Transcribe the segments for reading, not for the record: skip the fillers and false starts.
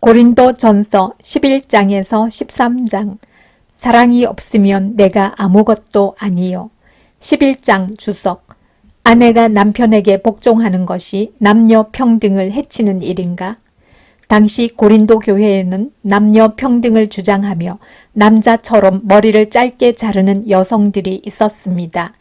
고린도전서 11장에서 13장. 사랑이 없으면 내가 아무것도 아니요. 11장 주석. 아내가 남편에게 복종하는 것이 남녀 평등을 해치는 일인가? 당시 고린도 교회에는 남녀 평등을 주장하며 남자처럼 머리를 짧게 자르는 여성들이 있었습니다.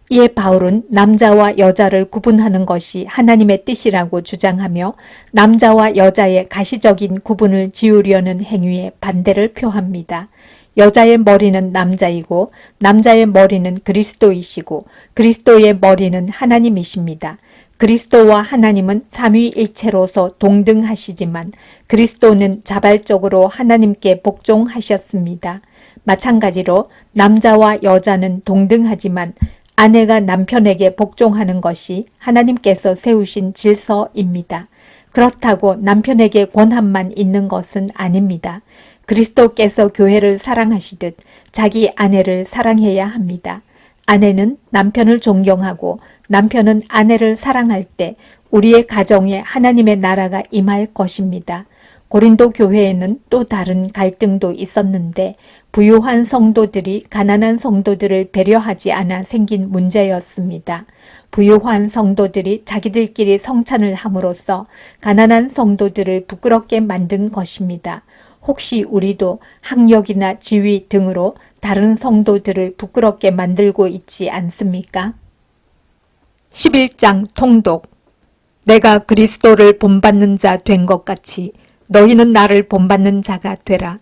이에 바울은 남자와 여자를 구분하는 것이 하나님의 뜻이라고 주장하며 남자와 여자의 가시적인 구분을 지우려는 행위에 반대를 표합니다. 여자의 머리는 남자이고 남자의 머리는 그리스도이시고 그리스도의 머리는 하나님이십니다. 그리스도와 하나님은 삼위일체로서 동등하시지만 그리스도는 자발적으로 하나님께 복종하셨습니다. 마찬가지로 남자와 여자는 동등하지만 아내가 남편에게 복종하는 것이 하나님께서 세우신 질서입니다. 그렇다고 남편에게 권한만 있는 것은 아닙니다. 그리스도께서 교회를 사랑하시듯 자기 아내를 사랑해야 합니다. 아내는 남편을 존경하고 남편은 아내를 사랑할 때 우리의 가정에 하나님의 나라가 임할 것입니다. 고린도 교회에는 또 다른 갈등도 있었는데 부유한 성도들이 가난한 성도들을 배려하지 않아 생긴 문제였습니다. 부유한 성도들이 자기들끼리 성찬을 함으로써 가난한 성도들을 부끄럽게 만든 것입니다. 혹시 우리도 학력이나 지위 등으로 다른 성도들을 부끄럽게 만들고 있지 않습니까? 11장 통독. 내가 그리스도를 본받는 자 된 것 같이 너희는 나를 본받는 자가 되라.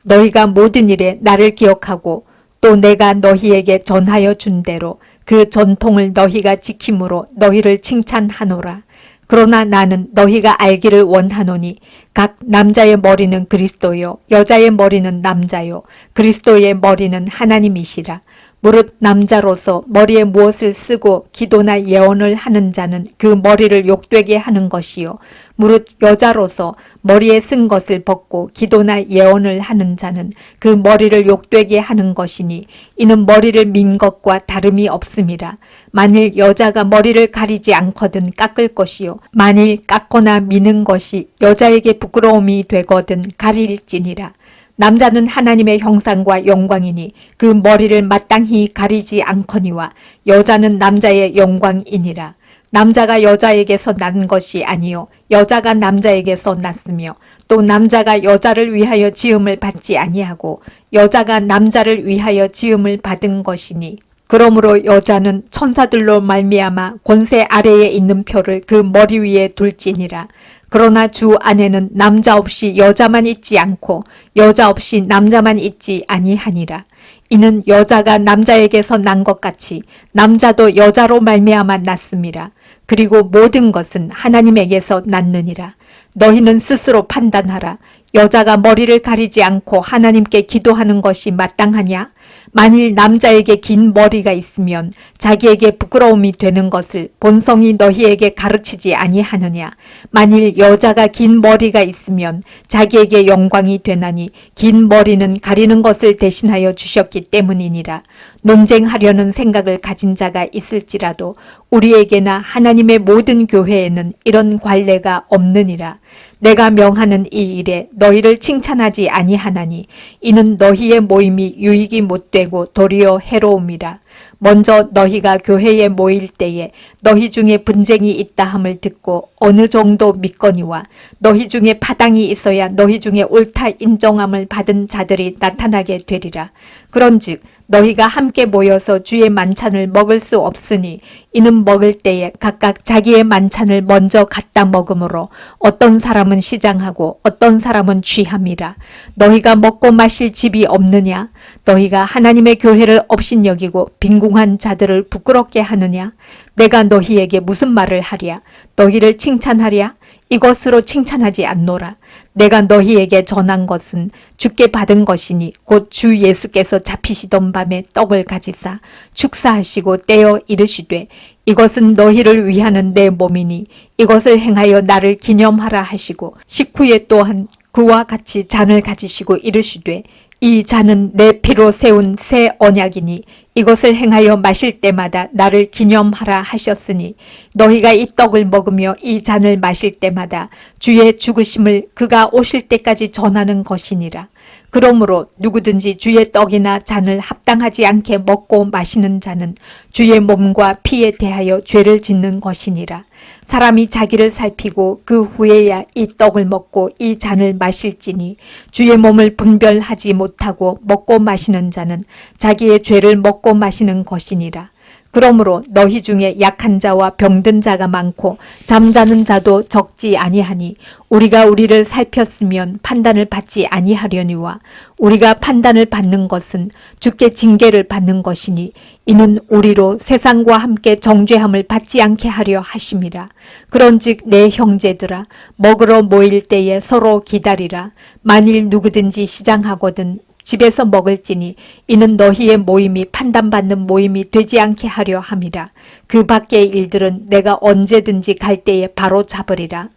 너희가 모든 일에 나를 기억하고 또 내가 너희에게 전하여 준 대로 그 전통을 너희가 지킴으로 너희를 칭찬하노라. 그러나 나는 너희가 알기를 원하노니 각 남자의 머리는 그리스도요 여자의 머리는 남자요 그리스도의 머리는 하나님이시라. 무릇 남자로서 머리에 무엇을 쓰고 기도나 예언을 하는 자는 그 머리를 욕되게 하는 것이요 무릇 여자로서 머리에 쓴 것을 벗고 기도나 예언을 하는 자는 그 머리를 욕되게 하는 것이니 이는 머리를 민 것과 다름이 없음이라. 만일 여자가 머리를 가리지 않거든 깎을 것이요 만일 깎거나 미는 것이 여자에게 부끄러움이 되거든 가릴지니라. 남자는 하나님의 형상과 영광이니 그 머리를 마땅히 가리지 않거니와 여자는 남자의 영광이니라. 남자가 여자에게서 난 것이 아니요 여자가 남자에게서 났으며 또 남자가 여자를 위하여 지음을 받지 아니하고 여자가 남자를 위하여 지음을 받은 것이니 그러므로 여자는 천사들로 말미암아 권세 아래에 있는 표를 그 머리 위에 둘지니라. 그러나 주 안에는 남자 없이 여자만 있지 않고 여자 없이 남자만 있지 아니하니라. 이는 여자가 남자에게서 난 것 같이 남자도 여자로 말미암아 났음이라. 그리고 모든 것은 하나님에게서 났느니라. 너희는 스스로 판단하라. 여자가 머리를 가리지 않고 하나님께 기도하는 것이 마땅하냐? 만일 남자에게 긴 머리가 있으면 자기에게 부끄러움이 되는 것을 본성이 너희에게 가르치지 아니하느냐? 만일 여자가 긴 머리가 있으면 자기에게 영광이 되나니 긴 머리는 가리는 것을 대신하여 주셨기 때문이니라. 논쟁하려는 생각을 가진 자가 있을지라도 우리에게나 하나님의 모든 교회에는 이런 관례가 없느니라. 내가 명하는 이 일에 너희를 칭찬하지 아니하나니 이는 너희의 모임이 유익이 못되고 도리어 해로움이라. 먼저 너희가 교회에 모일 때에 너희 중에 분쟁이 있다 함을 듣고 어느 정도 믿거니와 너희 중에 파당이 있어야 너희 중에 옳다 인정함을 받은 자들이 나타나게 되리라. 그런즉 너희가 함께 모여서 주의 만찬을 먹을 수 없으니 이는 먹을 때에 각각 자기의 만찬을 먼저 갖다 먹으므로 어떤 사람은 시장하고 어떤 사람은 취함이라. 너희가 먹고 마실 집이 없느냐? 너희가 하나님의 교회를 업신여기고 빈궁한 자들을 부끄럽게 하느냐? 내가 너희에게 무슨 말을 하랴? 너희를 칭찬하랴? 이것으로 칭찬하지 않노라. 내가 너희에게 전한 것은 주께 받은 것이니 곧 주 예수께서 잡히시던 밤에 떡을 가지사 축사하시고 떼어 이르시되 이것은 너희를 위하는 내 몸이니 이것을 행하여 나를 기념하라 하시고 식후에 또한 그와 같이 잔을 가지시고 이르시되 이 잔은 내 피로 세운 새 언약이니 이것을 행하여 마실 때마다 나를 기념하라 하셨으니 너희가 이 떡을 먹으며 이 잔을 마실 때마다 주의 죽으심을 그가 오실 때까지 전하는 것이니라. 그러므로 누구든지 주의 떡이나 잔을 합당하지 않게 먹고 마시는 자는 주의 몸과 피에 대하여 죄를 짓는 것이니라. 사람이 자기를 살피고 그 후에야 이 떡을 먹고 이 잔을 마실지니 주의 몸을 분별하지 못하고 먹고 마시는 자는 자기의 죄를 먹고 마시는 것이니라. 그러므로 너희 중에 약한 자와 병든 자가 많고 잠자는 자도 적지 아니하니 우리가 우리를 살폈으면 판단을 받지 아니하려니와 우리가 판단을 받는 것은 주께 징계를 받는 것이니 이는 우리로 세상과 함께 정죄함을 받지 않게 하려 하심이라. 그런즉 내 형제들아 먹으러 모일 때에 서로 기다리라. 만일 누구든지 시장하거든 집에서 먹을지니 이는 너희의 모임이 판단받는 모임이 되지 않게 하려 함이라. 그 밖의 일들은 내가 언제든지 갈 때에 바로 잡으리라.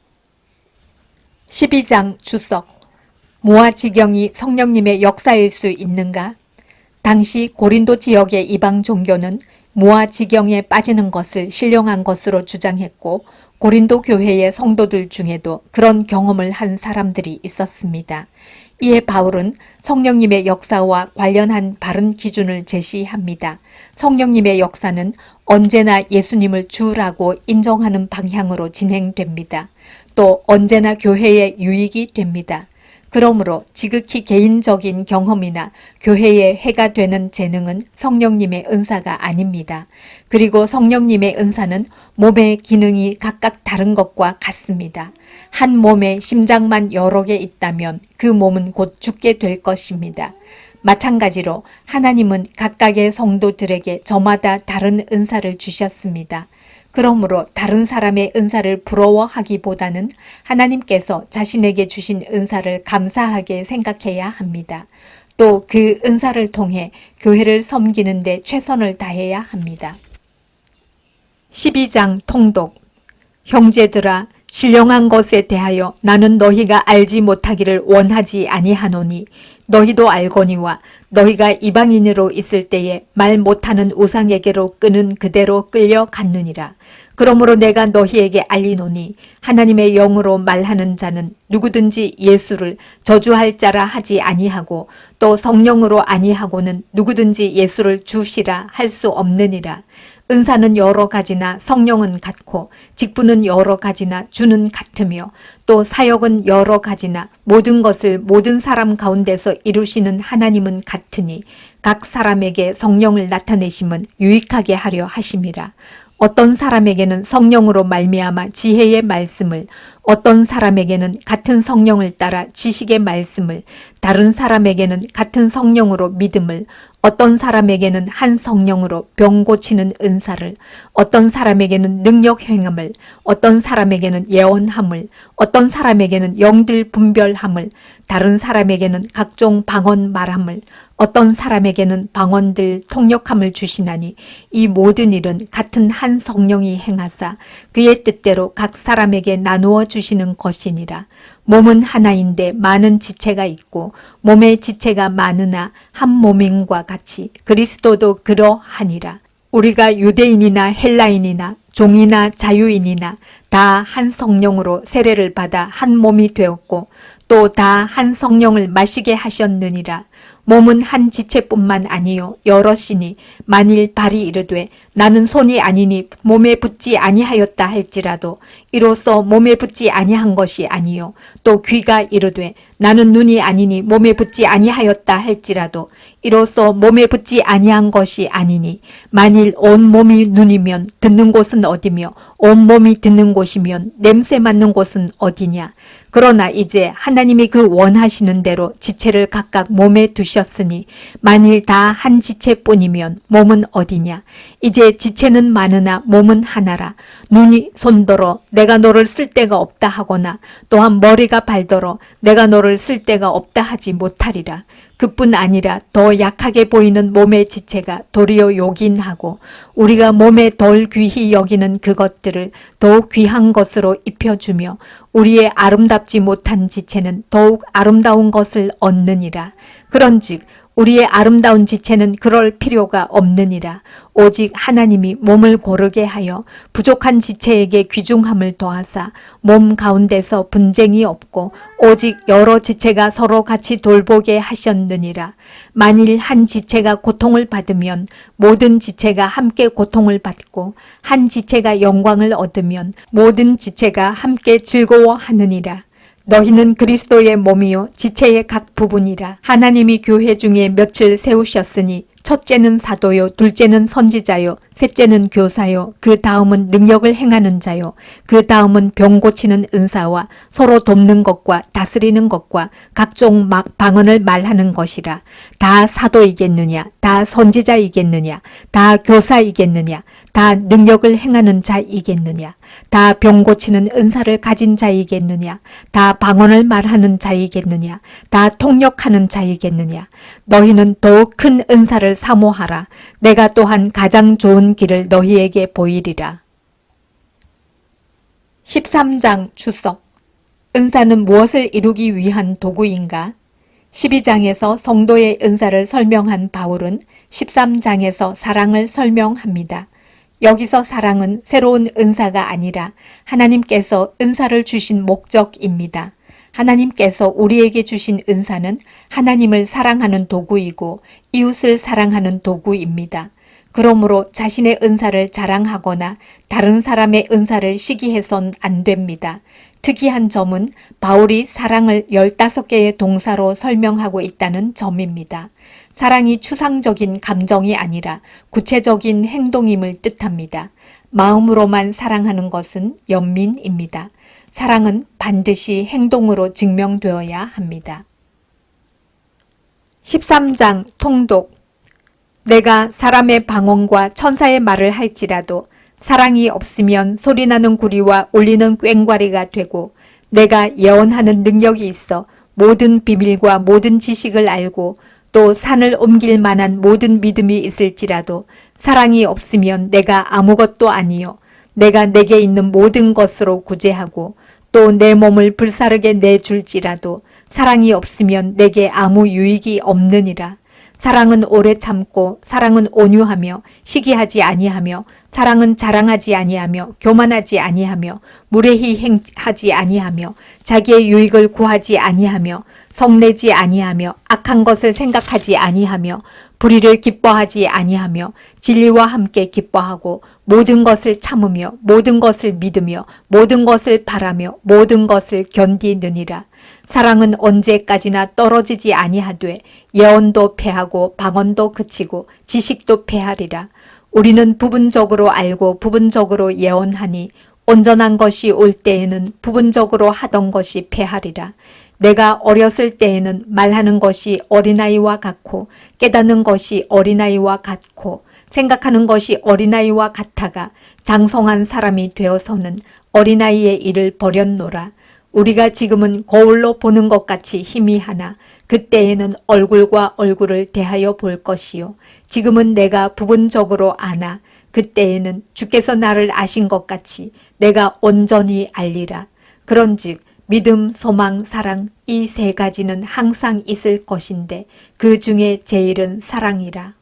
12장 주석. 무아지경이 성령님의 역사일 수 있는가? 당시 고린도 지역의 이방 종교는 무아지경에 빠지는 것을 신령한 것으로 주장했고 고린도 교회의 성도들 중에도 그런 경험을 한 사람들이 있었습니다. 이에 바울은 성령님의 역사와 관련한 바른 기준을 제시합니다. 성령님의 역사는 언제나 예수님을 주라고 인정하는 방향으로 진행됩니다. 또 언제나 교회에 유익이 됩니다. 그러므로 지극히 개인적인 경험이나 교회에 해가 되는 재능은 성령님의 은사가 아닙니다. 그리고 성령님의 은사는 몸의 기능이 각각 다른 것과 같습니다. 한 몸에 심장만 여러 개 있다면 그 몸은 곧 죽게 될 것입니다. 마찬가지로 하나님은 각각의 성도들에게 저마다 다른 은사를 주셨습니다. 그러므로 다른 사람의 은사를 부러워하기보다는 하나님께서 자신에게 주신 은사를 감사하게 생각해야 합니다. 또 그 은사를 통해 교회를 섬기는 데 최선을 다해야 합니다. 12장 통독. 형제들아 신령한 것에 대하여 나는 너희가 알지 못하기를 원하지 아니하노니 너희도 알거니와 너희가 이방인으로 있을 때에 말 못하는 우상에게로 끄는 그대로 끌려갔느니라. 그러므로 내가 너희에게 알리노니 하나님의 영으로 말하는 자는 누구든지 예수를 저주할 자라 하지 아니하고 또 성령으로 아니하고는 누구든지 예수를 주시라 할 수 없느니라. 은사는 여러 가지나 성령은 같고 직분은 여러 가지나 주는 같으며 또 사역은 여러 가지나 모든 것을 모든 사람 가운데서 이루시는 하나님은 같으니 각 사람에게 성령을 나타내심은 유익하게 하려 하심이라. 어떤 사람에게는 성령으로 말미암아 지혜의 말씀을, 어떤 사람에게는 같은 성령을 따라 지식의 말씀을, 다른 사람에게는 같은 성령으로 믿음을, 어떤 사람에게는 한 성령으로 병 고치는 은사를, 어떤 사람에게는 능력 행함을, 어떤 사람에게는 예언함을, 어떤 사람에게는 영들 분별함을, 다른 사람에게는 각종 방언 말함을, 어떤 사람에게는 방언들 통역함을 주시나니 이 모든 일은 같은 한 성령이 행하사 그의 뜻대로 각 사람에게 나누어 주시는 것이니라. 몸은 하나인데 많은 지체가 있고 몸의 지체가 많으나 한 몸인과 같이 그리스도도 그러하니라. 우리가 유대인이나 헬라인이나 종이나 자유인이나 다 한 성령으로 세례를 받아 한 몸이 되었고 또 다 한 성령을 마시게 하셨느니라. 몸은 한 지체뿐만 아니요 여럿이니 만일 발이 이르되 나는 손이 아니니 몸에 붙지 아니하였다 할지라도 이로써 몸에 붙지 아니한 것이 아니요 또 귀가 이르되 나는 눈이 아니니 몸에 붙지 아니하였다 할지라도 이로써 몸에 붙지 아니한 것이 아니니 만일 온 몸이 눈이면 듣는 곳은 어디며 온 몸이 듣는 곳이면 냄새 맡는 곳은 어디냐. 그러나 이제 하나님이 그 원하시는 대로 지체를 각각 몸에 두셨으니 만일 다 한 지체뿐이면 몸은 어디냐. 이제 지체는 많으나 몸은 하나라. 눈이 손더러 내가 너를 쓸 데가 없다 하거나 또한 머리가 발더러 내가 너를 쓸 데가 없다 하지 못하리라. 그뿐 아니라 더 약하게 보이는 몸의 지체가 도리어 요긴하고 우리가 몸에 덜 귀히 여기는 그것들을 더욱 귀한 것으로 입혀주며 우리의 아름답 아름답지 못한 지체는 더욱 아름다운 것을 얻느니라. 그런즉 우리의 아름다운 지체는 그럴 필요가 없느니라. 오직 하나님이 몸을 고르게 하여 부족한 지체에게 귀중함을 더하사 몸 가운데서 분쟁이 없고 오직 여러 지체가 서로 같이 돌보게 하셨느니라. 만일 한 지체가 고통을 받으면 모든 지체가 함께 고통을 받고 한 지체가 영광을 얻으면 모든 지체가 함께 즐거워하느니라. 너희는 그리스도의 몸이요 지체의 각 부분이라. 하나님이 교회 중에 몇을 세우셨으니 첫째는 사도요, 둘째는 선지자요, 셋째는 교사요, 그 다음은 능력을 행하는 자요, 그 다음은 병 고치는 은사와 서로 돕는 것과 다스리는 것과 각종 방언을 말하는 것이라. 다 사도이겠느냐, 다 선지자이겠느냐, 다 교사이겠느냐, 다 능력을 행하는 자이겠느냐, 다 병 고치는 은사를 가진 자이겠느냐, 다 방언을 말하는 자이겠느냐, 다 통역하는 자이겠느냐. 너희는 더욱 큰 은사를 사모하라. 내가 또한 가장 좋은 길을 너희에게 보이리라. 13장 추석. 은사는 무엇을 이루기 위한 도구인가? 12장에서 성도의 은사를 설명한 바울은 13장에서 사랑을 설명합니다. 여기서 사랑은 새로운 은사가 아니라 하나님께서 은사를 주신 목적입니다. 하나님께서 우리에게 주신 은사는 하나님을 사랑하는 도구이고 이웃을 사랑하는 도구입니다. 그러므로 자신의 은사를 자랑하거나 다른 사람의 은사를 시기해선 안 됩니다. 특이한 점은 바울이 사랑을 15개의 동사로 설명하고 있다는 점입니다. 사랑이 추상적인 감정이 아니라 구체적인 행동임을 뜻합니다. 마음으로만 사랑하는 것은 연민입니다. 사랑은 반드시 행동으로 증명되어야 합니다. 13장 통독. 내가 사람의 방언과 천사의 말을 할지라도 사랑이 없으면 소리나는 구리와 울리는 꽹과리가 되고 내가 예언하는 능력이 있어 모든 비밀과 모든 지식을 알고 또 산을 옮길 만한 모든 믿음이 있을지라도 사랑이 없으면 내가 아무것도 아니요 내가 내게 있는 모든 것으로 구제하고 또 내 몸을 불사르게 내줄지라도 사랑이 없으면 내게 아무 유익이 없느니라. 사랑은 오래 참고 사랑은 온유하며 시기하지 아니하며 사랑은 자랑하지 아니하며 교만하지 아니하며 무례히 행하지 아니하며 자기의 유익을 구하지 아니하며 성내지 아니하며 악한 것을 생각하지 아니하며 불의를 기뻐하지 아니하며 진리와 함께 기뻐하고 모든 것을 참으며 모든 것을 믿으며 모든 것을 바라며 모든 것을 견디느니라. 사랑은 언제까지나 떨어지지 아니하되 예언도 패하고 방언도 그치고 지식도 패하리라. 우리는 부분적으로 알고 부분적으로 예언하니 온전한 것이 올 때에는 부분적으로 하던 것이 패하리라. 내가 어렸을 때에는 말하는 것이 어린아이와 같고 깨닫는 것이 어린아이와 같고 생각하는 것이 어린아이와 같아가 장성한 사람이 되어서는 어린아이의 일을 버렸노라. 우리가 지금은 거울로 보는 것 같이 희미하나 그때에는 얼굴과 얼굴을 대하여 볼 것이요. 지금은 내가 부분적으로 아나 그때에는 주께서 나를 아신 것 같이 내가 온전히 알리라. 그런즉 믿음, 소망, 사랑 이 세 가지는 항상 있을 것인데 그 중에 제일은 사랑이라.